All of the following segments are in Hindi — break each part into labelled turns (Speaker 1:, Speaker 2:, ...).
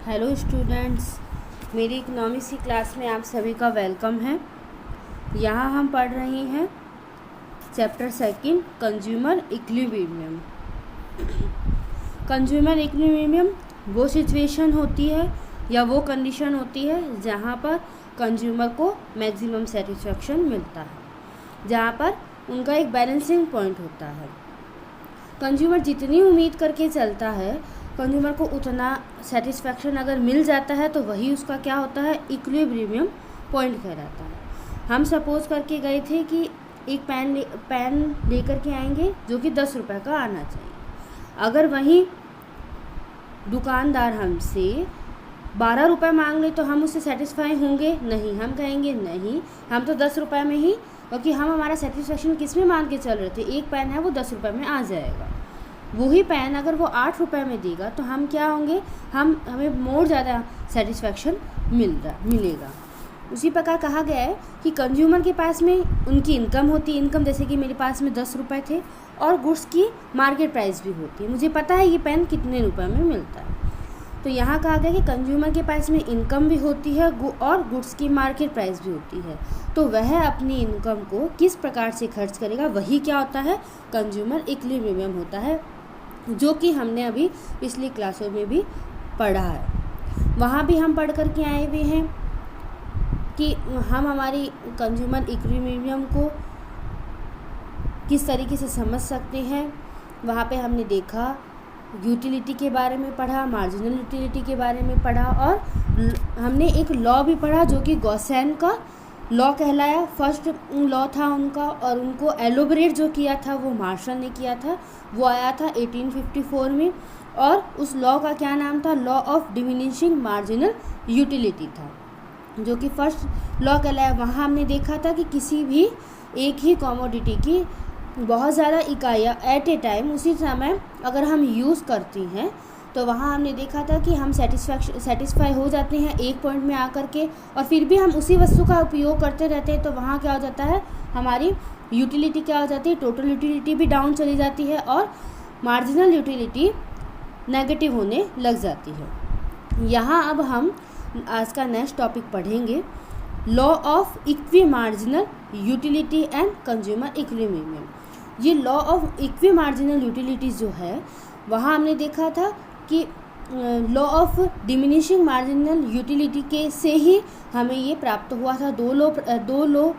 Speaker 1: हेलो स्टूडेंट्स, मेरी इकोनॉमिक्स की क्लास में आप सभी का वेलकम है। यहाँ हम पढ़ रहे हैं chapter second consumer equilibrium. Consumer equilibrium वो सिचुएशन होती है या वो कंडीशन होती है जहाँ पर कंज्यूमर को मैक्सिमम सेटिस्फेक्शन मिलता है, जहाँ पर उनका एक बैलेंसिंग पॉइंट होता है। कंज्यूमर जितनी उम्मीद करके चलता है, कंज्यूमर को उतना सेटिस्फेक्शन अगर मिल जाता है तो वही उसका क्या होता है, इक्विलिब्रियम पॉइंट कहलाता है। हम सपोज करके गए थे कि एक पेन लेकर के आएंगे जो कि 10 रुपये का आना चाहिए। अगर वहीं दुकानदार हमसे 12 रुपये मांग ले तो हम उससे सेटिस्फाई होंगे? नहीं, हम कहेंगे नहीं, हम तो 10 रुपये में ही, क्योंकि हम हमारा सेटिस्फेक्शन किस में मान के चल रहे थे, एक पेन है वो 10 रुपये में आ जाएगा। वही पेन अगर वो 8 रुपये में देगा तो हम क्या होंगे, हमें मोर ज़्यादा सेटिस्फेक्शन मिलेगा। उसी प्रकार कहा गया है कि कंज्यूमर के पास में उनकी इनकम होती है। इनकम जैसे कि मेरे पास में 10 रुपये थे और गुड्स की मार्केट प्राइस भी होती है, मुझे पता है ये पेन कितने रुपए में मिलता है। तो यहाँ कहा गया कि कंज्यूमर के पास में इनकम भी होती है और गुड्स की मार्केट प्राइस भी होती है, तो वह अपनी इनकम को किस प्रकार से खर्च करेगा, वही क्या होता है, कंज्यूमर इक्विलिब्रियम होता है, जो कि हमने अभी पिछली क्लासों में भी पढ़ा है। वहाँ भी हम पढ़ कर के आए हुए हैं कि हम हमारी कंज्यूमर इक्विलिब्रियम को किस तरीके से समझ सकते हैं। वहाँ पे हमने देखा, यूटिलिटी के बारे में पढ़ा, मार्जिनल यूटिलिटी के बारे में पढ़ा, और हमने एक लॉ भी पढ़ा जो कि गॉसेन का लॉ कहलाया। फर्स्ट लॉ था उनका, और उनको एलोबरेट जो किया था वो मार्शल ने किया था, वो आया था 1854 में, और उस लॉ का क्या नाम था, law of diminishing marginal utility था, जो कि फर्स्ट लॉ कहलाया। वहाँ हमने देखा था कि किसी भी एक ही कमोडिटी की बहुत ज़्यादा इकाइयाँ एट ए टाइम उसी समय अगर हम यूज़ करती हैं तो वहाँ हमने देखा था कि हम सेटिस्फाई हो जाते हैं एक पॉइंट में आकर के, और फिर भी हम उसी वस्तु का उपयोग करते रहते हैं, तो वहाँ क्या हो जाता है, हमारी यूटिलिटी क्या हो जाती है, टोटल यूटिलिटी भी डाउन चली जाती है और मार्जिनल यूटिलिटी नेगेटिव होने लग जाती है। यहाँ अब हम आज का नेक्स्ट टॉपिक पढ़ेंगे, law of equi marginal utility and consumer equilibrium. ये law of equi marginal utilities जो है, वहाँ हमने देखा था कि law of diminishing marginal utility के से ही हमें ये प्राप्त हुआ था। दो लॉ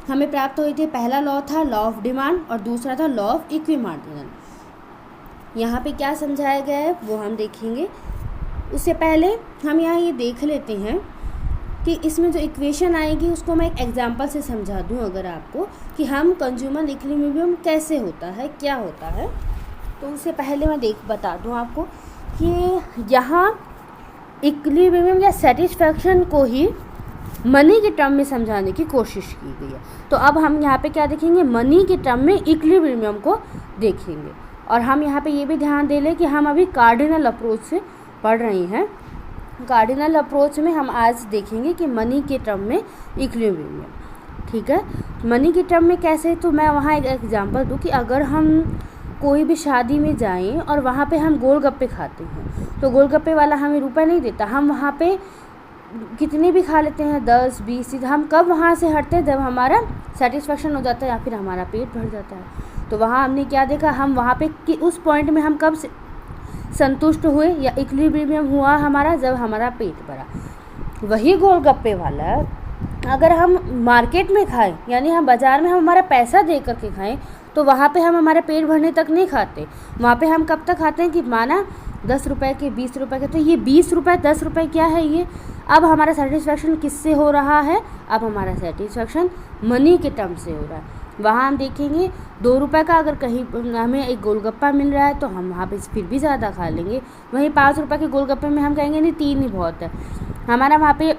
Speaker 1: हमें प्राप्त हुए थे। पहला लॉ था लॉ ऑफ डिमांड और दूसरा था लॉ ऑफ इक्वी मार्जिनल। यहाँ पे क्या समझाया गया है वो हम देखेंगे। उससे पहले हम यहाँ ये देख लेते हैं कि इसमें जो इक्वेशन आएगी उसको मैं एक एग्जांपल से समझा दूं अगर आपको, कि हम कंज्यूमर इक्विलिब्रियम कैसे होता है, क्या होता है। तो उससे पहले मैं बता दूं आपको कि यहाँ इक्विलिब्रियम या सेटिस्फैक्शन को ही मनी के टर्म में समझाने की कोशिश की गई है। तो अब हम यहाँ पे क्या देखेंगे, मनी के टर्म में इक्विलिब्रियम को देखेंगे। और हम यहाँ पे ये भी ध्यान दे लें कि हम अभी कार्डिनल अप्रोच से पढ़ रहे हैं। कार्डिनल अप्रोच में हम आज देखेंगे कि मनी के टर्म में इक्विलिब्रियम, ठीक है। मनी के टर्म में कैसे, तो मैं वहाँ एक एग्जांपल दूँ कि अगर हम कोई भी शादी में जाएं और वहाँ पे हम गोलगप्पे खाते हैं, तो गोलगप्पे वाला हमें रुपए नहीं देता, हम वहाँ पे कितने भी खा लेते हैं, 10, 20। हम कब वहाँ से हटते हैं, जब हमारा सेटिस्फेक्शन हो जाता है या फिर हमारा पेट भर जाता है। तो वहाँ हमने क्या देखा, हम वहाँ पे कि उस पॉइंट में हम कब से संतुष्ट हुए या इक्विलिब्रियम हुआ हमारा, जब हमारा पेट भरा। वही गोलगप्पे वाला अगर हम मार्केट में खाएं, यानी हम बाज़ार में हम हमारा पैसा दे करके खाएं, तो वहाँ पे हम हमारे पेट भरने तक नहीं खाते। वहाँ पे हम कब तक खाते हैं कि माना 10 रुपये के, 20 रुपये के, तो ये 20 रुपये 10 रुपये क्या है ये, अब हमारा सेटिस्फेक्शन किससे हो रहा है, अब हमारा सेटिस्फेक्शन मनी के टर्म से हो रहा है। वहाँ हम देखेंगे 2 रुपये का अगर कहीं हमें एक गोलगप्पा मिल रहा है तो हम वहाँ पे फिर भी ज़्यादा खा लेंगे। वहीं 5 रुपये के गोलगप्पे में हम कहेंगे नहीं, 3 ही बहुत है। हमारा वहाँ पे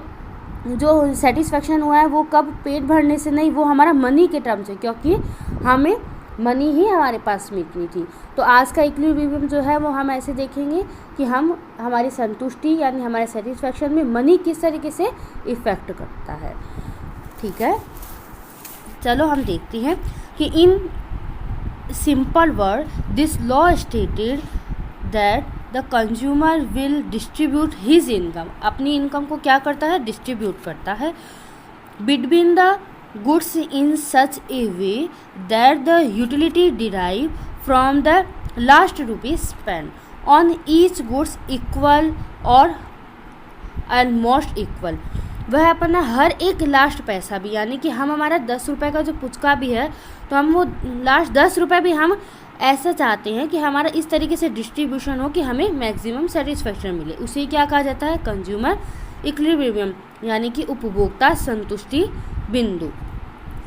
Speaker 1: जो सेटिस्फेक्शन हुआ है वो कब, पेट भरने से नहीं, वो हमारा मनी के टर्म से, क्योंकि हमें मनी ही हमारे पास में इतनी थी। तो आज का इक्विलिब्रियम जो है वो हम ऐसे देखेंगे कि हम हमारी संतुष्टि यानी हमारे सेटिस्फेक्शन में मनी किस तरीके से इफ़ेक्ट करता है, ठीक है। चलो हम देखते हैं कि in simple word this law stated that the consumer will distribute his income, अपनी इनकम को क्या करता है, डिस्ट्रीब्यूट करता है, between the goods in such A way that the utility derive from the last rupees spend on each goods equal और एंड मोस्ट इक्वल। वह अपना हर एक लास्ट पैसा भी, यानी कि हम हमारा 10 रुपये का जो पुचका भी है तो हम वो लास्ट 10 रुपये भी हम ऐसा चाहते हैं कि हमारा इस तरीके से डिस्ट्रीब्यूशन हो कि हमें मैक्सिमम सेटिस्फेक्शन मिले। उसे क्या कहा जाता है, कंज्यूमर इक्विलिब्रियम, यानी कि उपभोक्ता संतुष्टि बिंदु।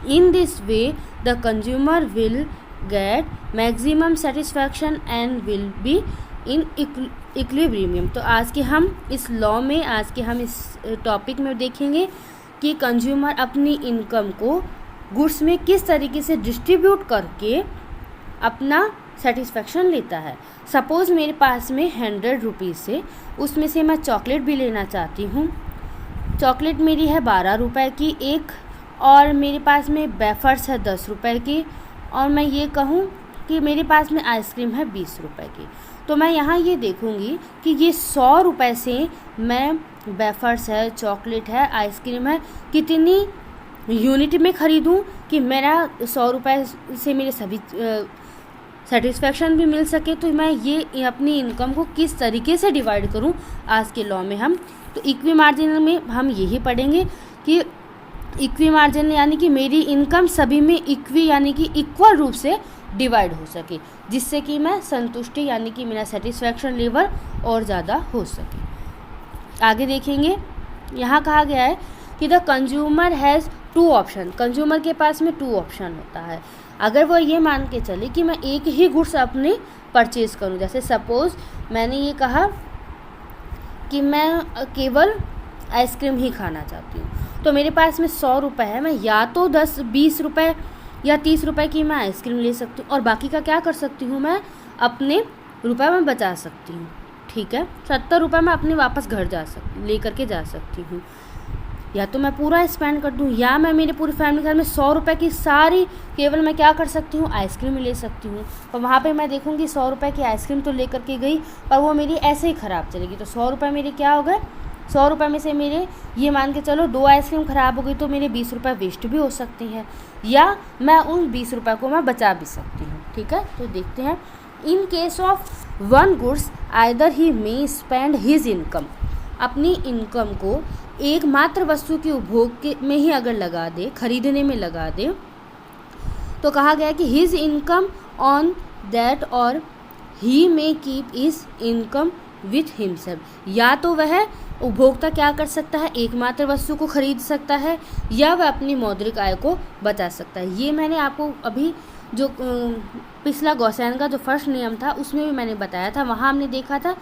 Speaker 1: In this way the consumer will get maximum satisfaction and will be in equilibrium. तो आज के हम इस लॉ में, आज के हम इस टॉपिक में देखेंगे कि कंज्यूमर अपनी इनकम को गुड्स में किस तरीके से डिस्ट्रीब्यूट करके अपना सेटिस्फेक्शन लेता है। सपोज़ मेरे पास में 100 रुपीज़ से, उसमें से मैं चॉकलेट भी लेना चाहती हूँ। चॉकलेट मेरी है 12 रुपये की एक, और मेरे पास में वेफर्स है 10 रुपये की, और मैं ये कहूँ कि मेरे पास में आइसक्रीम है 20 रुपये की। तो मैं यहाँ ये देखूँगी कि ये 100 रुपये से मैं वेफर्स है, चॉकलेट है, आइसक्रीम है, कितनी यूनिट में ख़रीदूँ कि मेरा 100 रुपये से मेरे सभी सेटिस्फेक्शन भी मिल सके। तो मैं ये अपनी इनकम को किस तरीके से डिवाइड करूँ, आज के लॉ में हम तो इक्वी मार्जिन में हम यही पढ़ेंगे कि इक्वी मार्जिन यानी कि मेरी इनकम सभी में इक्वी यानी कि इक्वल रूप से डिवाइड हो सके, जिससे कि मैं संतुष्टि यानी कि मेरा सेटिस्फेक्शन लेवल और ज़्यादा हो सके। आगे देखेंगे, यहाँ कहा गया है कि the consumer has 2 option, consumer के पास में 2 ऑप्शन होता है। अगर वो ये मान के चले कि मैं एक ही गुड्स अपने परचेज़ करूँ, जैसे सपोज़ मैंने ये कहा कि मैं केवल आइसक्रीम ही खाना चाहती हूँ, तो मेरे पास में 100 रुपये है, मैं या तो 10-20 रुपये या 30 रुपये की मैं आइसक्रीम ले सकती हूँ, और बाकी का क्या कर सकती हूँ, मैं अपने रुपये में बचा सकती हूँ। ठीक है, 70 रुपये मैं अपने वापस घर ले करके जा सकती हूँ। या तो मैं पूरा स्पेंड कर दूँ, या मैं मेरे पूरी फैमिली घर में 100 रुपये की सारी केवल मैं क्या कर सकती हूँ, आइसक्रीम ले सकती हूँ। और वहाँ पे मैं देखूँगी 100 रुपये की आइसक्रीम तो ले करके गई, पर वो मेरी ऐसे ही ख़राब चलेगी, तो 100 रुपये मेरे क्या हो गए, 100 रुपये में से मेरे ये मान के चलो 2 आइसक्रीम ख़राब हो गई तो मेरे 20 रुपये वेस्ट भी हो सकती हैं, या मैं उन 20 रुपये को मैं बचा भी सकती हूँ। ठीक है, तो देखते हैं, in case of one goods either he may spend his income, अपनी इनकम को एकमात्र वस्तु के उपभोग में ही अगर लगा दे, खरीदने में लगा दे, तो कहा गया कि हिज इनकम ऑन दैट और he may keep is income with himself, या तो वह उपभोक्ता क्या कर सकता है, एकमात्र वस्तु को खरीद सकता है, या वह अपनी मौद्रिक आय को बचा सकता है। ये मैंने आपको अभी जो पिछला गॉसेन का जो फर्स्ट नियम था उसमें भी मैंने बताया था, वहाँ हमने देखा था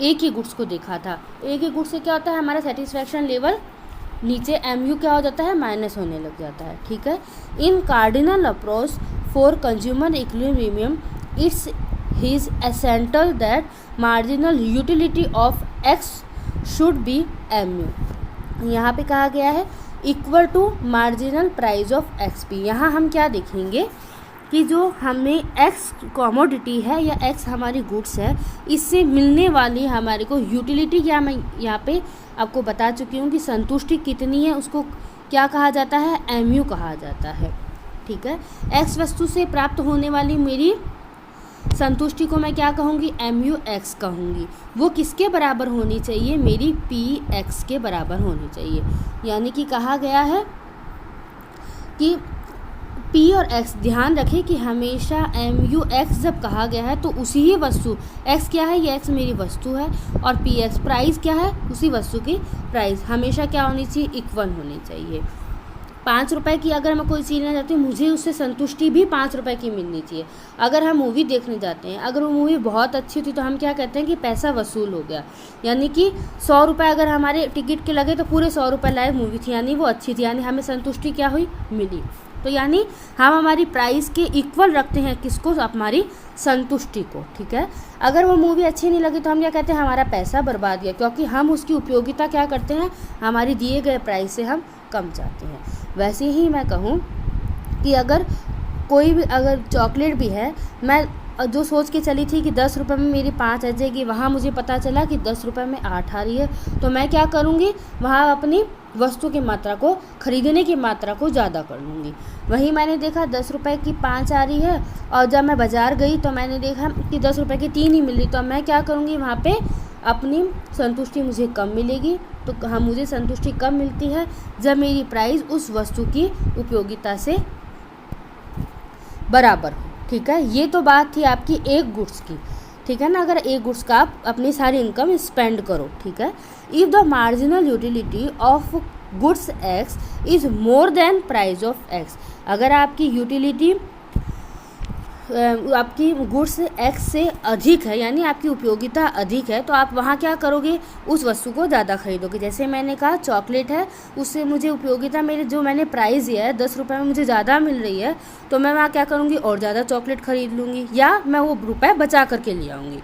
Speaker 1: एक ही गुड्स को देखा था। एक ही गुड्स से क्या होता है, हमारा सेटिस्फेक्शन लेवल नीचे MU क्या हो जाता है, माइनस होने लग जाता है। ठीक है, in cardinal approach for consumer equilibrium it's his essential that marginal utility of X should be MU। यहाँ पे कहा गया है equal to marginal price of XP। यहाँ हम क्या देखेंगे कि जो हमें X कमोडिटी है या X हमारी गुड्स है, इससे मिलने वाली हमारे को यूटिलिटी, या मैं यहाँ पे आपको बता चुकी हूँ कि संतुष्टि कितनी है, उसको क्या कहा जाता है, MU कहा जाता है। ठीक है, X वस्तु से प्राप्त होने वाली मेरी संतुष्टि को मैं क्या कहूँगी, MUX कहूँगी। वो किसके बराबर होनी चाहिए, मेरी PX के बराबर होनी चाहिए। यानी कि कहा गया है कि P और X, ध्यान रखें कि हमेशा MUX जब कहा गया है तो उसी ही वस्तु, X क्या है, ये X मेरी वस्तु है, और PX प्राइस क्या है, उसी वस्तु की प्राइस हमेशा क्या होनी चाहिए, इक्वल होनी चाहिए। 5 रुपये की अगर मैं कोई चीज़ लेना चाहती हूँ, मुझे उससे संतुष्टि भी 5 रुपये की मिलनी चाहिए। अगर हम मूवी देखने जाते हैं, अगर वो मूवी बहुत अच्छी थी तो हम क्या कहते हैं कि पैसा वसूल हो गया, यानी कि 100 रुपये अगर हमारे टिकट के लगे तो पूरे 100 रुपये लायक मूवी थी, यानी वो अच्छी थी, यानी हमें संतुष्टि क्या हुई, मिली। तो यानी हम हमारी प्राइस के इक्वल रखते हैं किसको, हमारी संतुष्टि को। ठीक है, अगर वो मूवी अच्छी नहीं लगी तो हम क्या कहते हैं, हमारा पैसा बर्बाद गया, क्योंकि हम उसकी उपयोगिता क्या करते हैं, हमारी दिए गए प्राइस से हम कम चाहते हैं। वैसे ही मैं कहूँ कि अगर कोई भी अगर चॉकलेट भी है, मैं जो सोच के चली थी कि 10 रुपये में मेरी 5 आ जाएगी, वहाँ मुझे पता चला कि 10 रुपये में 8 आ रही है, तो मैं क्या करूँगी, वहाँ अपनी वस्तु की मात्रा को, खरीदने की मात्रा को ज़्यादा कर लूँगी। वहीं मैंने देखा 10 रुपये की 5 आ रही है, और जब मैं बाज़ार गई तो मैंने देखा कि 10 रुपये की 3 ही मिल रही, तो मैं क्या करूँगी, वहाँ पे अपनी संतुष्टि मुझे कम मिलेगी। तो हाँ, मुझे संतुष्टि कम मिलती है जब मेरी प्राइस उस वस्तु की उपयोगिता से बराबर हो। ठीक है, ये तो बात थी आपकी एक गुड्स की। ठीक है ना, अगर एक गुड्स का आप अपनी सारी इनकम स्पेंड करो। ठीक है, if the marginal utility of goods x is more than price of x, अगर आपकी यूटिलिटी आपकी गुड्स एक्स से अधिक है, यानी आपकी उपयोगिता अधिक है, तो आप वहाँ क्या करोगे, उस वस्तु को ज़्यादा खरीदोगे। जैसे मैंने कहा चॉकलेट है, उससे मुझे उपयोगिता, मेरे जो मैंने प्राइस दिया है 10 रुपये में मुझे ज़्यादा मिल रही है, तो मैं वहाँ क्या करूँगी, और ज़्यादा चॉकलेट खरीद लूँगी, या मैं वो रुपये बचा करके ले आऊँगी।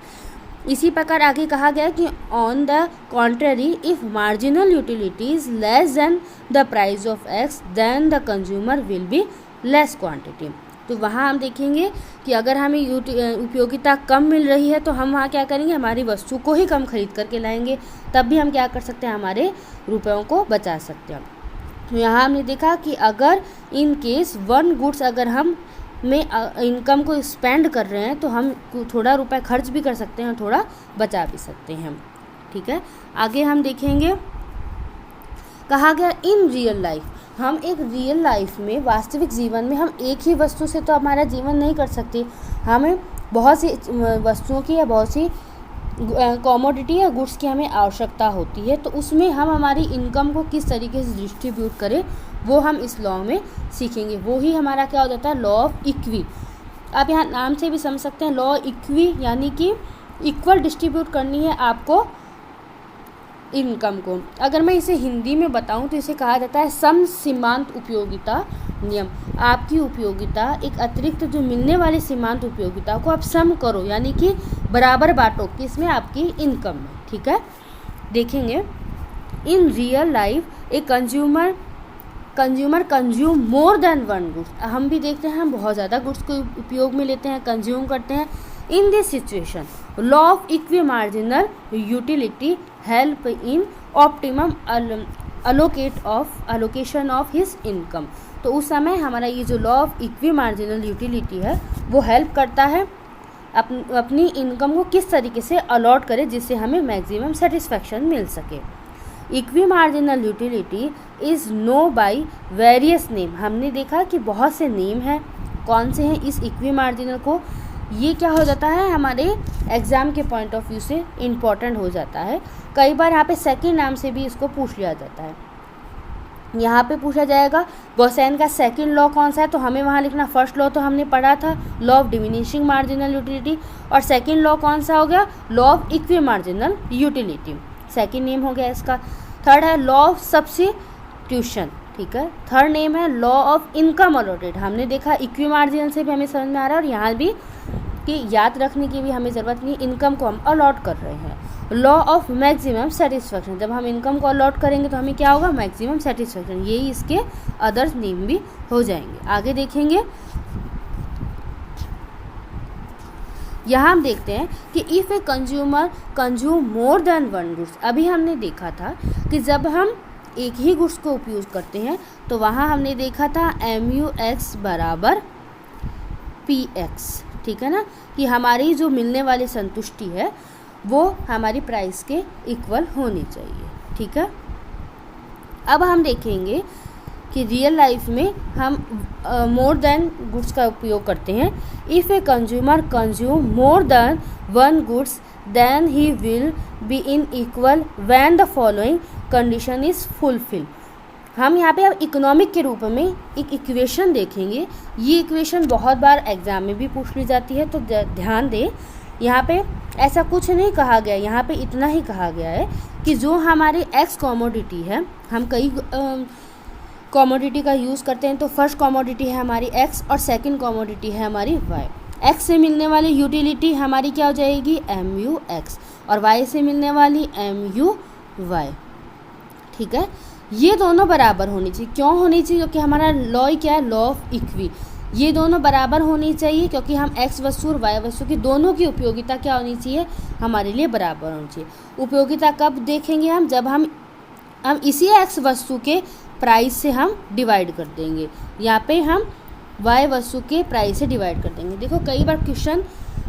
Speaker 1: इसी प्रकार आगे कहा गया कि on the contrary, if marginal utility is less than the price of X, then the consumer will be less quantity. तो वहाँ हम देखेंगे कि अगर हमें उपयोगिता कम मिल रही है, तो हम वहाँ क्या करेंगे, हमारी वस्तु को ही कम खरीद करके लाएंगे, तब भी हम क्या कर सकते हैं, हमारे रुपयों को बचा सकते हैं। तो यहाँ हमने देखा कि अगर इन केस वन गुड्स, अगर हम में इनकम को स्पेंड कर रहे हैं, तो हम थोड़ा रुपए खर्च भी कर सकते हैं और थोड़ा बचा भी सकते हैं। ठीक है, आगे हम देखेंगे, कहा गया इन रियल लाइफ, हम एक रियल लाइफ में, वास्तविक जीवन में हम एक ही वस्तु से तो हमारा जीवन नहीं कर सकते, हमें बहुत सी वस्तुओं की या बहुत सी कॉमोडिटी या गुड्स की हमें आवश्यकता होती है। तो उसमें हम हमारी इनकम को किस तरीके से डिस्ट्रीब्यूट करें, वो हम इस लॉ में सीखेंगे। वो ही हमारा क्या हो जाता है, लॉ ऑफ इक्वी। आप यहाँ नाम से भी समझ सकते हैं, लॉ इक्वी यानी कि इक्वल डिस्ट्रीब्यूट करनी है आपको इनकम को। अगर मैं इसे हिंदी में बताऊं तो इसे कहा जाता है सम सीमांत उपयोगिता नियम। आपकी उपयोगिता, एक अतिरिक्त जो मिलने वाली सीमांत उपयोगिता को आप सम करो, यानी कि बराबर बांटो, किसमें, आपकी इनकम में। ठीक है, देखेंगे in real life a consumer consume more than one goods. हम भी देखते हैं, हम बहुत ज़्यादा गुड्स को उपयोग में लेते हैं, कंज्यूम करते हैं। In this situation law of equi marginal utility help in optimum allocation of his income. तो उस समय हमारा ये जो law of equi marginal utility है, वो हेल्प करता है अपनी इनकम को किस तरीके से अलॉट करें जिससे हमें मैक्सिमम सेटिस्फैक्शन मिल सके। Equi marginal utility is known by various name. हमने देखा कि बहुत से नेम हैं, कौन से हैं इस इक्वी मार्जिनल को, ये क्या हो जाता है, हमारे एग्ज़ाम के पॉइंट ऑफ व्यू से इम्पॉर्टेंट हो जाता है। कई बार यहाँ पे सेकंड नाम से भी इसको पूछ लिया जाता है। यहाँ पे पूछा जाएगा गॉसेन का सेकंड लॉ कौन सा है, तो हमें वहाँ लिखना, फर्स्ट लॉ तो हमने पढ़ा था law of diminishing marginal utility, और सेकंड लॉ कौन सा हो गया, law of equi marginal utility, second name हो गया इसका। थर्ड है लॉ ऑफ सब्स्टिट्यूशन। ठीक है, थर्ड नेम है लॉ ऑफ इनकम अलॉटेड। हमने देखा इक्वी मार्जिनल से भी हमें समझ में आ रहा है, और यहाँ भी कि याद रखने की भी हमें ज़रूरत नहीं, इनकम को हम अलॉट कर रहे हैं। लॉ ऑफ मैक्सिमम सेटिस्फैक्शन, जब हम इनकम को अलॉट करेंगे तो हमें क्या होगा, मैक्सिमम सेटिस्फैक्शन। यही इसके अदर्स नेम भी हो जाएंगे। आगे देखेंगे, यहाँ हम देखते हैं कि if a consumer consume more than one goods. अभी हमने देखा था कि जब हम एक ही गुड्स को उपयोग करते हैं तो वहाँ हमने देखा था MUX बराबर PX। ठीक है ना, कि हमारी जो मिलने वाली संतुष्टि है वो हमारी प्राइस के इक्वल होनी चाहिए। ठीक है, अब हम देखेंगे कि रियल लाइफ में हम मोर देन गुड्स का उपयोग करते हैं। If a consumer consume more than one goods then he will be in equal when the following condition is fulfil. हम यहाँ पे अब इकोनॉमिक के रूप में एक इक्वेशन देखेंगे। ये इक्वेशन बहुत बार एग्जाम में भी पूछ ली जाती है, तो ध्यान दें, यहाँ पे ऐसा कुछ नहीं कहा गया, यहाँ पे इतना ही कहा गया है कि जो हमारी एक्स कॉमोडिटी है, हम कई कॉमोडिटी का यूज़ करते हैं, तो फर्स्ट कॉमोडिटी है हमारी एक्स और सेकंड कॉमोडिटी है हमारी वाई। एक्स से मिलने वाली यूटिलिटी हमारी क्या हो जाएगी, MUX, और वाई से मिलने वाली MUY। ठीक है, ये दोनों बराबर होनी चाहिए। क्यों होनी चाहिए, क्योंकि हमारा लॉ क्या है, लॉ ऑफ इक्वी। ये दोनों बराबर होनी चाहिए, क्योंकि हम x वस्तु और y वस्तु की दोनों की उपयोगिता क्या होनी चाहिए, हमारे लिए बराबर होनी चाहिए। उपयोगिता कब देखेंगे हम, जब हम इसी x वस्तु के प्राइस से हम डिवाइड कर देंगे। यहाँ पे हम y वस्तु के प्राइस से डिवाइड कर देंगे। देखो कई बार क्वेश्चन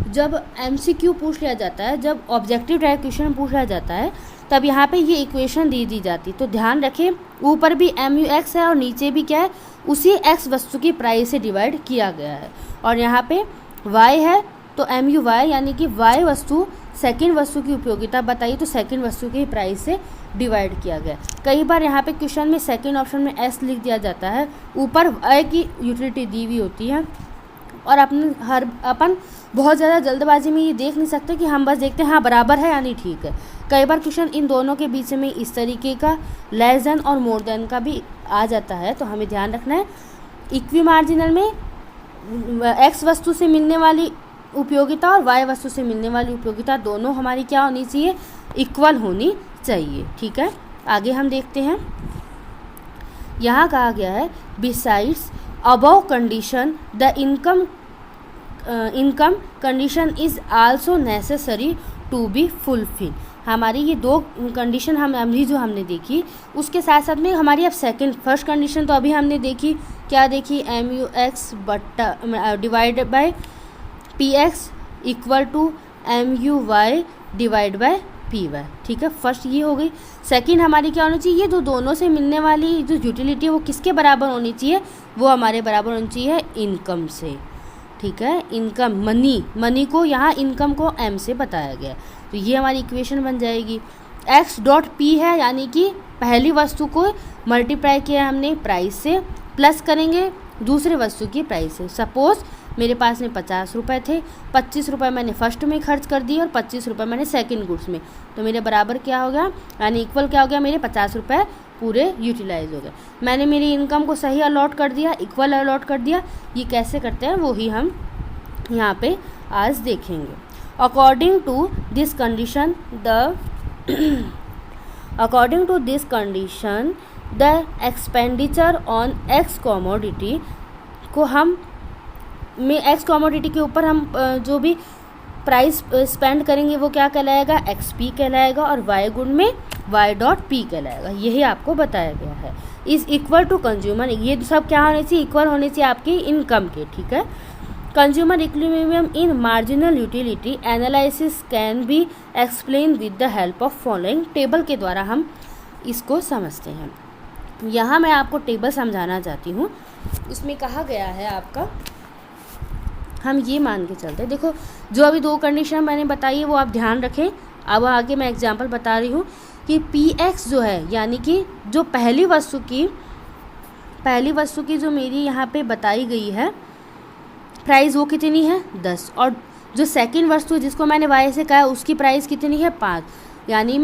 Speaker 1: जब MCQ पूछ लिया जाता है, जब ऑब्जेक्टिव टाइप क्वेश्चन पूछ लिया जाता है, तब यहाँ पे ये इक्वेशन दी जाती। तो ध्यान रखें, ऊपर भी MUX है और नीचे भी क्या है, उसी x वस्तु की प्राइस से डिवाइड किया गया है। और यहाँ पे y है तो MUY यानी कि y वस्तु सेकंड वस्तु की उपयोगिता बताई, तो सेकंड वस्तु की प्राइस से डिवाइड किया गया। कई बार यहाँ पे क्वेश्चन में सेकंड ऑप्शन में S लिख दिया जाता है, ऊपर y की यूटिलिटी दी हुई होती है, और अपन बहुत ज़्यादा जल्दबाजी में ये देख नहीं सकते कि हम बस देखते हैं हाँ बराबर है यानी ठीक है। कई बार क्वेश्चन इन दोनों के बीच में इस तरीके का लेस देन और मोर देन का भी आ जाता है, तो हमें ध्यान रखना है इक्वी मार्जिनल में x वस्तु से मिलने वाली उपयोगिता और y वस्तु से मिलने वाली उपयोगिता दोनों हमारी क्या होनी चाहिए, इक्वल होनी चाहिए। ठीक है, आगे हम देखते हैं। यहाँ कहा गया है besides above condition the income condition is also necessary to be fulfil. हमारी ये दो कंडीशन हमने देखी, उसके साथ साथ में हमारी अब फर्स्ट कंडीशन तो अभी हमने देखी, क्या देखी, MUX बट्टा divided by PX equal to MUY divide by PY। ठीक है, फर्स्ट ये हो गई। सेकंड हमारी क्या होनी चाहिए, ये जो दोनों से मिलने वाली जो यूटिलिटी है वो किसके बराबर होनी चाहिए, वो हमारे बराबर होनी चाहिए इनकम से। ठीक है, इनकम मनी को यहाँ इनकम को M से बताया गया, तो ये हमारी इक्वेशन बन जाएगी। x डॉट P है यानी कि पहली वस्तु को मल्टीप्लाई किया हमने प्राइस से, प्लस करेंगे दूसरे वस्तु की प्राइस से। सपोज मेरे पास में 50 रुपये थे, 25 रुपये मैंने फर्स्ट में खर्च कर दिए और 25 रुपये मैंने सेकंड गुड्स में, तो मेरे बराबर क्या हो गया, यानी इक्वल क्या हो गया, मेरे 50 रुपये पूरे यूटिलाइज हो गए। मैंने मेरी इनकम को सही अलॉट कर दिया, इक्वल अलॉट कर दिया। ये कैसे करते हैं वो ही हम यहाँ पे आज देखेंगे। According to this condition the expenditure on X commodity को एक्स कमोडिटी के ऊपर हम जो भी प्राइस स्पेंड करेंगे वो क्या कहलाएगा, XP कहलाएगा, और y गुण में y डॉट P कहलाएगा। यही आपको बताया गया है। इज इक्वल टू कंज्यूमर, ये सब क्या होने चाहिए, इक्वल होने चाहिए आपकी इनकम के। ठीक है, consumer equilibrium in marginal utility analysis can be explain with the help of following. Table के द्वारा हम इसको समझते हैं। यहाँ मैं आपको टेबल समझाना चाहती हूँ। इसमें कहा गया है आपका, हम ये मान के चलते हैं, देखो जो अभी दो कंडीशन मैंने बताई है वो आप ध्यान रखें। अब आगे मैं एग्जांपल बता रही हूँ कि PX जो है यानी कि जो पहली वस्तु की जो मेरी यहाँ पे बताई गई है प्राइस वो कितनी है 10, और जो सेकंड वस्तु जिसको मैंने Y से कहा उसकी प्राइस कितनी है 5। यानी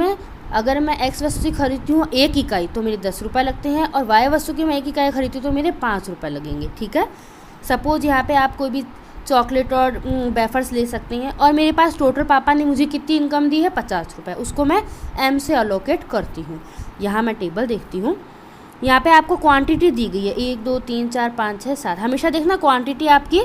Speaker 1: अगर मैं X वस्तु खरीदती हूँ 1 इकाई तो मेरे 10 रुपये लगते हैं, और Y वस्तु की मैं 1 इकाई खरीदती हूँ तो मेरे 5 रुपये लगेंगे। ठीक है, सपोज यहाँ पे आप कोई भी चॉकलेट और वेफर्स ले सकते हैं, और मेरे पास टोटल पापा ने मुझे कितनी इनकम दी है 50 रुपये, उसको मैं M से अलोकेट करती हूँ। यहाँ मैं टेबल देखती हूँ, यहाँ पे आपको क्वांटिटी दी गई है 1 2 3 4 5 6 7। हमेशा देखना क्वांटिटी आपकी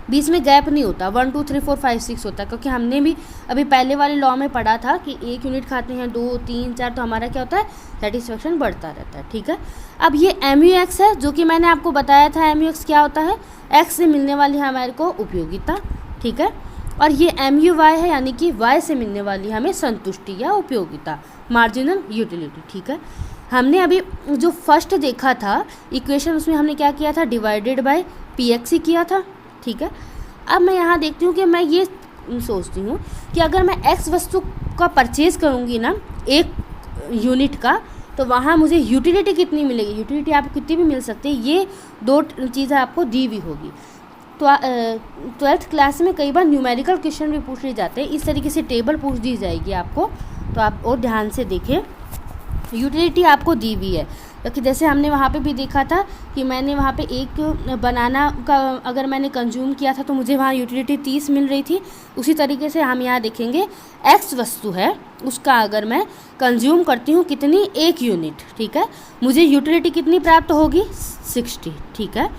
Speaker 1: बीच में गैप नहीं होता, 1 2 3 4 5 6 होता है, क्योंकि हमने भी अभी पहले वाले लॉ में पढ़ा था कि 1 यूनिट खाते हैं 2 3 4 तो हमारा क्या होता है, सेटिस्फेक्शन बढ़ता रहता है। ठीक है, अब ये MUX है जो कि मैंने आपको बताया था। MUX क्या होता है, X से मिलने वाली हमारे को उपयोगिता। ठीक है, और ये MUY है यानी कि Y से मिलने वाली हमें संतुष्टि या उपयोगिता, मार्जिनल यूटिलिटी। ठीक है, हमने अभी जो फर्स्ट देखा था इक्वेशन, उसमें हमने क्या किया था, डिवाइडेड बाय PX ही किया था। ठीक है, अब मैं यहाँ देखती हूँ कि मैं ये सोचती हूँ कि अगर मैं X वस्तु का परचेज़ करूँगी ना 1 यूनिट का, तो वहाँ मुझे यूटिलिटी कितनी मिलेगी, यूटिलिटी आपको कितनी भी मिल सकती है, ये दो चीज़ें आपको दी हुई होगी। तो 12th क्लास में कई बार न्यूमेरिकल क्वेश्चन भी पूछ लिए जाते हैं, इस तरीके से टेबल पूछ दी जाएगी आपको, तो आप और ध्यान से देखें। यूटिलिटी आपको दी हुई है, क्योंकि जैसे हमने वहाँ पे भी देखा था कि मैंने वहाँ पे एक बनाना का अगर मैंने कंज्यूम किया था तो मुझे वहाँ यूटिलिटी 30 मिल रही थी। उसी तरीके से हम यहाँ देखेंगे X वस्तु है, उसका अगर मैं कंज्यूम करती हूँ कितनी, 1 यूनिट। ठीक है, मुझे यूटिलिटी कितनी प्राप्त होगी, 60। ठीक है,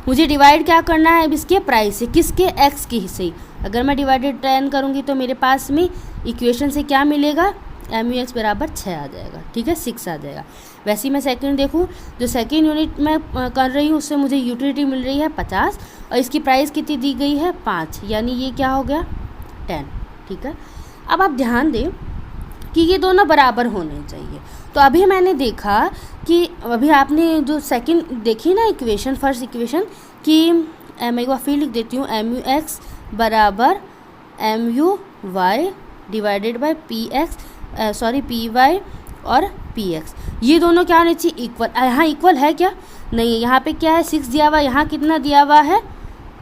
Speaker 1: मुझे डिवाइड क्या करना है अब इसके प्राइस से, किसके, x के से। अगर मैं डिवाइडेड 10 करूँगी तो मेरे पास में इक्वेशन से क्या मिलेगा, MUX बराबर 6 आ जाएगा, ठीक है, 6 आ जाएगा। वैसे ही मैं सेकंड देखूँ, जो सेकंड यूनिट में कर रही हूँ उससे मुझे यूटिलिटी मिल रही है 50 और इसकी प्राइस कितनी दी गई है 5, यानी ये क्या हो गया 10, ठीक है। अब आप ध्यान दें कि ये दोनों बराबर होने चाहिए। तो अभी मैंने देखा कि अभी आपने जो सेकंड देखी ना इक्वेशन, फर्स्ट इक्वेशन कि मैं एक बार फिर लिख देती हूँ, MUX बराबर MUY डिवाइडेड बाय PY और PX, ये दोनों क्या होने चाहिए इक्वल। यहाँ इक्वल है क्या, नहीं है। यहाँ पे क्या है 6 दिया हुआ है, यहाँ कितना दिया हुआ है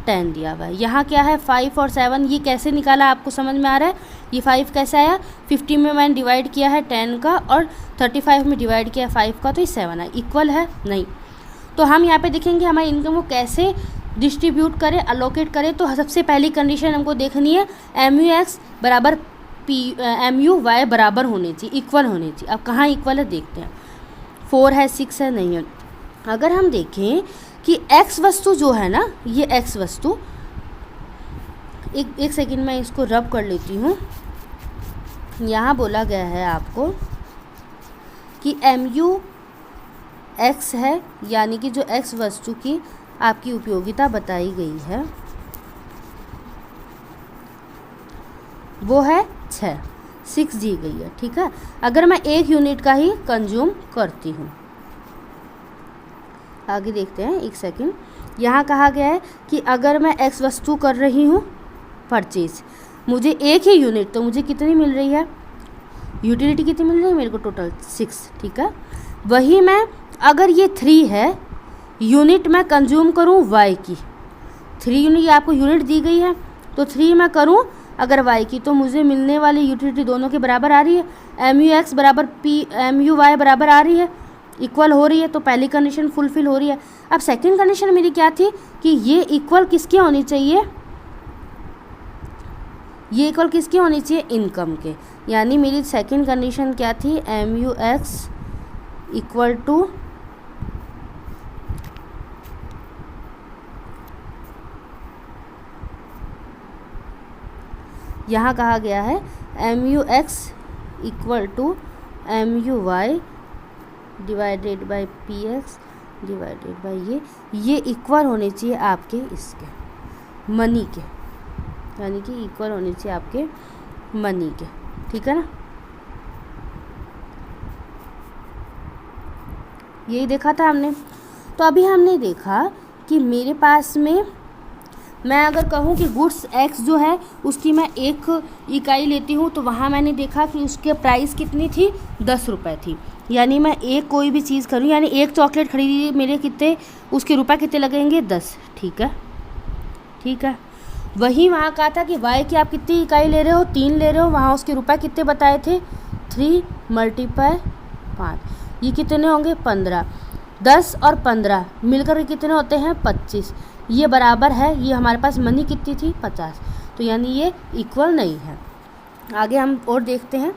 Speaker 1: 10 दिया हुआ है। यहाँ क्या है 5 और 7, ये कैसे निकाला आपको समझ में आ रहा है। ये 5 कैसे आया, 50 में मैंने डिवाइड किया है 10 का और 35 में डिवाइड किया 5 का, तो ये 7 है। इक्वल है नहीं। तो हम यहाँ पे देखेंगे हमारी इनकम को कैसे डिस्ट्रीब्यूट करें, अलोकेट करें। तो सबसे पहली कंडीशन हमको देखनी है MUX बराबर MUY बराबर होनी चाहिए, इक्वल होनी चाहिए। अब कहाँ इक्वल है देखते हैं, 4 है 6 है, नहीं है। अगर हम देखें कि x वस्तु जो है ना, ये x वस्तु, एक सेकंड में इसको रब कर लेती हूँ। यहाँ बोला गया है आपको कि MUX है, यानी कि जो x वस्तु की आपकी उपयोगिता बताई गई है वो है 6 दी गई है, ठीक है। अगर मैं 1 यूनिट का ही कंज्यूम करती हूँ, आगे देखते हैं, एक सेकंड। यहाँ कहा गया है कि अगर मैं x वस्तु कर रही हूँ परचेज, मुझे 1 ही यूनिट, तो मुझे कितनी मिल रही है, यूटिलिटी कितनी मिल रही है मेरे को, टोटल 6, ठीक है। वही मैं अगर ये 3 है यूनिट मैं कंज्यूम करूँ y की, 3 यूनिट आपको यूनिट दी गई है, तो 3 मैं करूँ अगर y की, तो मुझे मिलने वाली यूटिलिटी दोनों के बराबर आ रही है। MUX बराबर MUY बराबर आ रही है, इक्वल हो रही है, तो पहली कंडीशन फुलफिल हो रही है। अब सेकंड कंडीशन मेरी क्या थी कि ये इक्वल किसके होनी चाहिए, ये इक्वल किसके होनी चाहिए, इनकम के। यानी मेरी सेकंड कंडीशन क्या थी, MUX इक्वल टू यहाँ कहा गया है MUX equal to MUY divided by PX divided by ये इक्वल होने चाहिए आपके इसके मनी के, यानी कि इक्वल होने चाहिए आपके मनी के, ठीक है ना। यही देखा था हमने। तो अभी हमने देखा कि मेरे पास में मैं अगर कहूँ कि गुड्स X जो है उसकी मैं 1 इकाई लेती हूँ, तो वहाँ मैंने देखा कि उसके प्राइस कितनी थी, 10 रुपये थी। यानी मैं एक कोई भी चीज़ करूँ, यानी एक चॉकलेट खरीदी, मेरे कितने, उसके रुपये कितने लगेंगे 10, ठीक है, ठीक है। वही वहाँ कहा था कि Y की आप कितनी इकाई ले रहे हो, 3 ले रहे हो, वहाँ उसके रुपये कितने बताए थे, 3 × 5, ये कितने होंगे 15, 10 और 15 मिलकर कितने होते हैं 25, ये बराबर है, ये हमारे पास मनी कितनी थी 50, तो यानी ये इक्वल नहीं है। आगे हम और देखते हैं,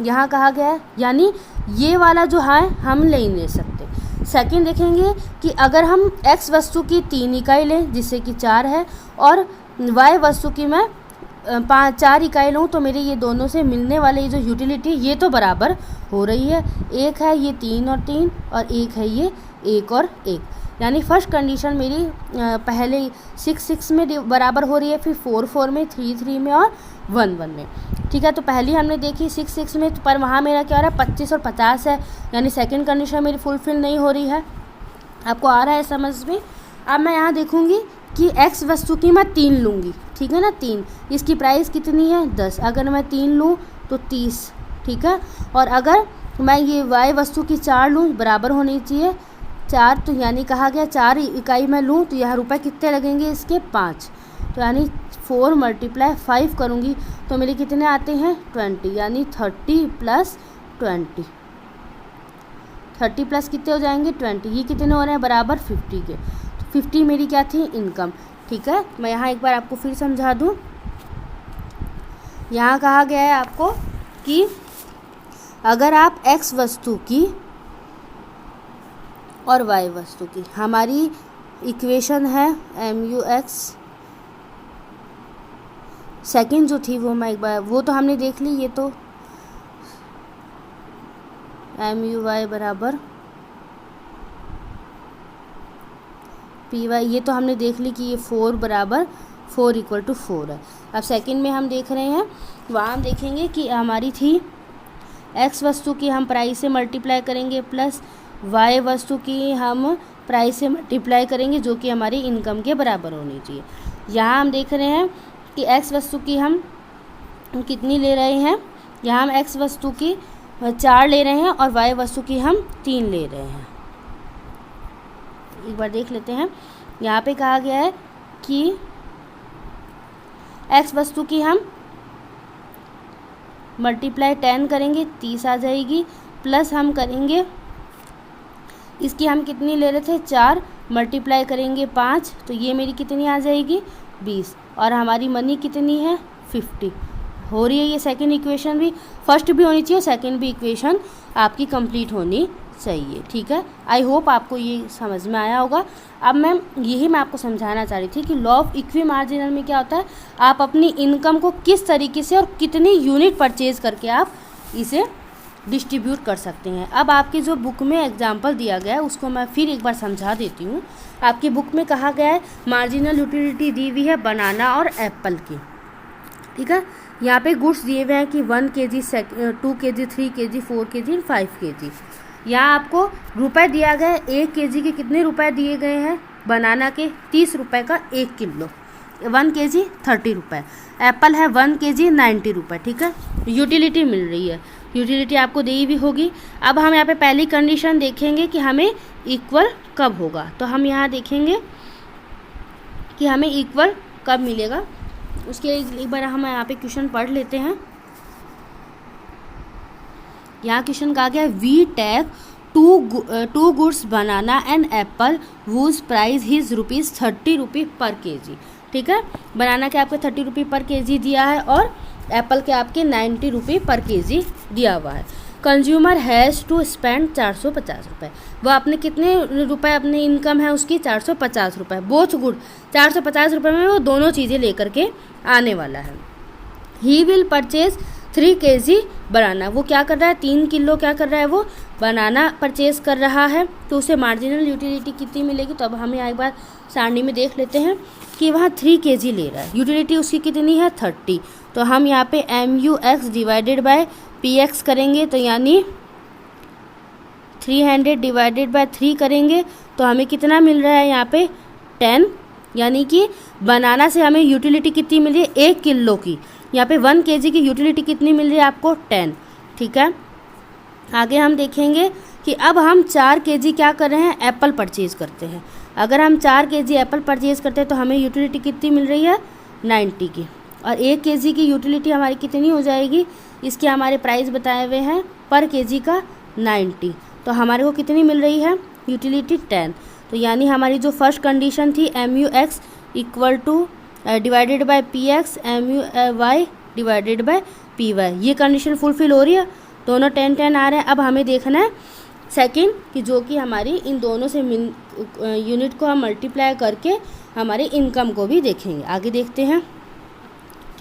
Speaker 1: यहाँ कहा गया है यानी ये वाला जो है हम नहीं ले सकते। सेकंड देखेंगे कि अगर हम x वस्तु की 3 इकाई लें जिससे कि 4 है, और y वस्तु की मैं 4 इकाई लूँ, तो मेरे ये दोनों से मिलने वाले ये जो यूटिलिटी ये तो बराबर हो रही है। एक है ये 3 और 3 और एक है ये 1 और 1, यानी फर्स्ट कंडीशन मेरी पहले 6 में बराबर हो रही है, फिर 4 में, 3 में और 1 में, ठीक है। तो पहली हमने देखी 6 में, पर वहाँ मेरा क्या हो रहा है 25 और 50 है, यानी सेकंड कंडीशन मेरी फुलफिल नहीं हो रही है। आपको आ रहा है समझ में। अब मैं यहाँ देखूँगी कि x वस्तु की मैं 3 लूँगी, ठीक है ना, 3, इसकी प्राइस कितनी है 10, अगर मैं 3 लूँ तो 30, ठीक है। और अगर मैं ये y वस्तु की 4 लूँ, बराबर होनी चाहिए 4, तो यानी कहा गया 4 इकाई मैं लूँ तो यहाँ रुपए कितने लगेंगे इसके 5, तो यानी 4 × 5 करूँगी तो मेरे कितने आते हैं 20, यानी 30 + 20, 30 प्लस कितने हो जाएंगे 20, ये कितने हो रहे हैं बराबर 50 के। तो 50 मेरी क्या थी इनकम, ठीक है। मैं यहाँ एक बार आपको फिर समझा दूँ। यहाँ कहा गया है आपको कि अगर आप x वस्तु की और y वस्तु की, हमारी इक्वेशन है MUX, सेकंड जो थी वो मैं एक बार, वो तो हमने देख ली, ये तो MUY बराबर PY, ये तो हमने देख ली कि ये 4 बराबर 4 इक्वल टू 4 है। अब सेकंड में हम देख रहे हैं, वहाँ हम देखेंगे कि हमारी थी X वस्तु की हम प्राइस से मल्टीप्लाई करेंगे प्लस Y वस्तु की हम प्राइस से मल्टीप्लाई करेंगे, जो कि हमारी इनकम के बराबर होनी चाहिए। यहाँ हम देख रहे हैं कि X वस्तु की हम कितनी ले रहे हैं, यहाँ हम X वस्तु की 4 ले रहे हैं और Y वस्तु की हम 3 ले रहे हैं। एक बार देख लेते हैं, यहाँ पे कहा गया है कि X वस्तु की हम मल्टीप्लाई 10 करेंगे 30 आ जाएगी, प्लस हम करेंगे इसकी हम कितनी ले रहे थे 4, मल्टीप्लाई करेंगे 5, तो ये मेरी कितनी आ जाएगी 20, और हमारी मनी कितनी है 50 हो रही है। ये सेकंड इक्वेशन भी, फर्स्ट भी होनी चाहिए, सेकंड भी इक्वेशन आपकी कंप्लीट होनी चाहिए। ठीक है, आई होप आपको ये समझ में आया होगा। अब मैं आपको समझाना चाह रही थी कि लॉ ऑफ इक्वी मार्जिनल में क्या होता है, आप अपनी इनकम को किस तरीके से और कितनी यूनिट परचेज करके आप इसे डिस्ट्रीब्यूट कर सकते हैं। अब आपकी जो बुक में एग्जाम्पल दिया गया है उसको मैं फिर एक बार समझा देती हूँ। आपकी बुक में कहा गया है मार्जिनल यूटिलिटी दी हुई है बनाना और एप्पल की। ठीक है, यहाँ पे गुड्स दिए हुए हैं कि 1 kg, 2 kg, 3 kg, 4 kg, 5 kg। यहाँ आपको रुपए दिया गया है, 1 kg के कितने रुपए दिए गए हैं बनाना के 30 रुपये का 1 किलो, 1 kg 30 रुपये, एप्पल है 1 kg 90 रुपये। ठीक है, यूटिलिटी मिल रही है, यूटिलिटी आपको दी भी होगी। अब हम यहाँ पे पहली कंडीशन देखेंगे कि हमें इक्वल कब होगा, तो हम यहाँ देखेंगे कि हमें इक्वल कब मिलेगा। उसके एक बार हम यहाँ पे क्वेश्चन पढ़ लेते हैं। यहाँ क्वेश्चन कहा गया we take two goods banana and apple whose price is ₹30 per KG. ठीक है, बनाना के आपके 30 रुपये पर केजी दिया है और एप्पल के आपके 90 रुपये पर केजी दिया हुआ है। कंज्यूमर हैज़ टू स्पेंड 450 रुपये, वह अपने कितने रुपए अपनी इनकम है उसकी 450 रुपये, बोथ गुड 450 रुपये में वो दोनों चीज़ें लेकर के आने वाला है। ही विल परचेज 3 kg बनाना, वो क्या कर रहा है 3 किलो क्या कर रहा है वो बनाना परचेज कर रहा है, तो उसे मार्जिनल यूटिलिटी कितनी मिलेगी। तो अब हम यहाँ एक बार सारणी में देख लेते हैं कि वहाँ 3 kg ले रहा है, यूटिलिटी उसकी कितनी है 30, तो हम यहाँ पे MUX डिवाइडेड बाय PX करेंगे, तो यानी 300 डिवाइडेड बाय 3 करेंगे तो हमें कितना मिल रहा है यहाँ पे 10, यानी कि बनाना से हमें यूटिलिटी कितनी मिल रही है 1 किलो की, यहाँ पे 1 kg की यूटिलिटी कितनी मिल रही है आपको 10। ठीक है, आगे हम देखेंगे कि अब हम 4 kg क्या कर रहे हैं एप्पल परचेज़ करते हैं। अगर हम 4 kg एप्पल परचेज़ करते हैं तो हमें यूटिलिटी कितनी मिल रही है 90 की, और 1 kg की यूटिलिटी हमारी कितनी हो जाएगी, इसके हमारे प्राइस बताए हुए हैं पर केजी का 90, तो हमारे को कितनी मिल रही है यूटिलिटी 10। तो यानी हमारी जो फर्स्ट कंडीशन थी MUX equal two divided by PX MUY divided bye PY, ये कंडीशन फुलफिल हो रही है, दोनों 10-10 आ रहे हैं। अब हमें देखना है सेकंड कि जो कि हमारी इन दोनों से यूनिट को हम मल्टीप्लाई करके हमारे इनकम को भी देखेंगे, आगे देखते हैं।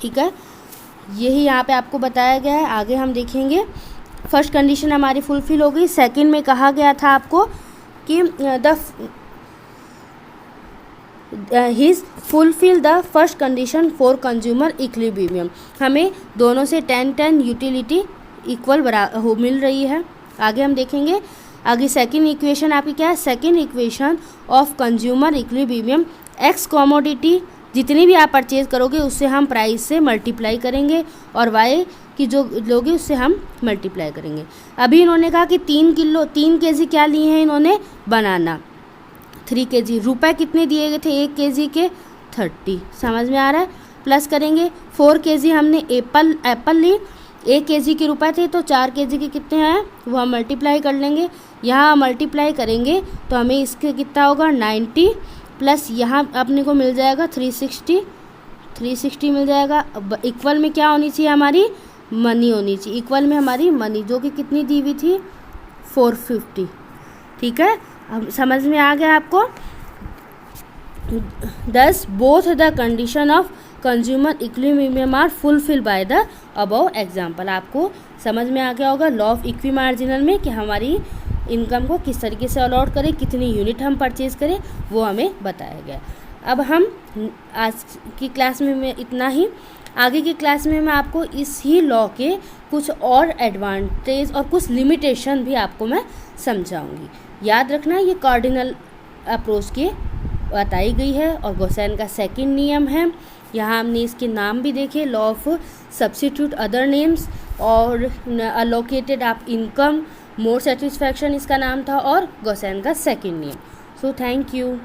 Speaker 1: ठीक है, यही यहाँ पे आपको बताया गया है, आगे हम देखेंगे। फर्स्ट कंडीशन हमारी फुलफिल हो गई। सेकंड में कहा गया था आपको कि his fulfil the first condition for consumer equilibrium, हमें दोनों से 10-10 यूटिलिटी इक्वल मिल रही है। आगे हम देखेंगे, आगे सेकंड इक्वेशन आपकी क्या है, second equation of consumer equilibrium, x commodity जितनी भी आप परचेज करोगे उससे हम प्राइस से मल्टीप्लाई करेंगे और वाई की जो लोगे उससे हम मल्टीप्लाई करेंगे। अभी इन्होंने कहा कि 3 kg क्या लिए हैं इन्होंने बनाना 3 kg, रुपए कितने दिए गए थे 1 kg के 30, समझ में आ रहा है। प्लस करेंगे 4 kg हमने एप्पल ली, 1 kg के रुपए थे, तो 4 kg के कितने हैं वो हम मल्टीप्लाई कर लेंगे। यहाँ मल्टीप्लाई करेंगे तो हमें इसके कितना होगा 90, प्लस यहाँ अपने को मिल जाएगा 360 मिल जाएगा। अब इक्वल में क्या होनी चाहिए हमारी मनी होनी चाहिए, इक्वल में हमारी मनी जो कि कितनी दी हुई थी 450। ठीक है, अब समझ में आ गया आपको। Thus, both the condition of consumer equilibrium are fulfilled by the above example. आपको समझ में आ गया होगा लॉ ऑफ इक्वी मार्जिनल में कि हमारी इनकम को किस तरीके से अलॉट करें, कितनी यूनिट हम परचेज करें, वो हमें बताया गया। अब हम आज की क्लास में इतना ही। आगे की क्लास में मैं आपको इस ही लॉ के कुछ और एडवांटेज और कुछ लिमिटेशन भी आपको मैं समझाऊंगी। याद रखना ये कार्डिनल अप्रोच के बताई गई है और गॉसेन का सेकंड नियम है। यहाँ हमने इसके नाम भी देखे, law of substitute other names और allocated of income, more satisfaction इसका नाम था, और गॉसेन का सेकंड नियम। So thank you.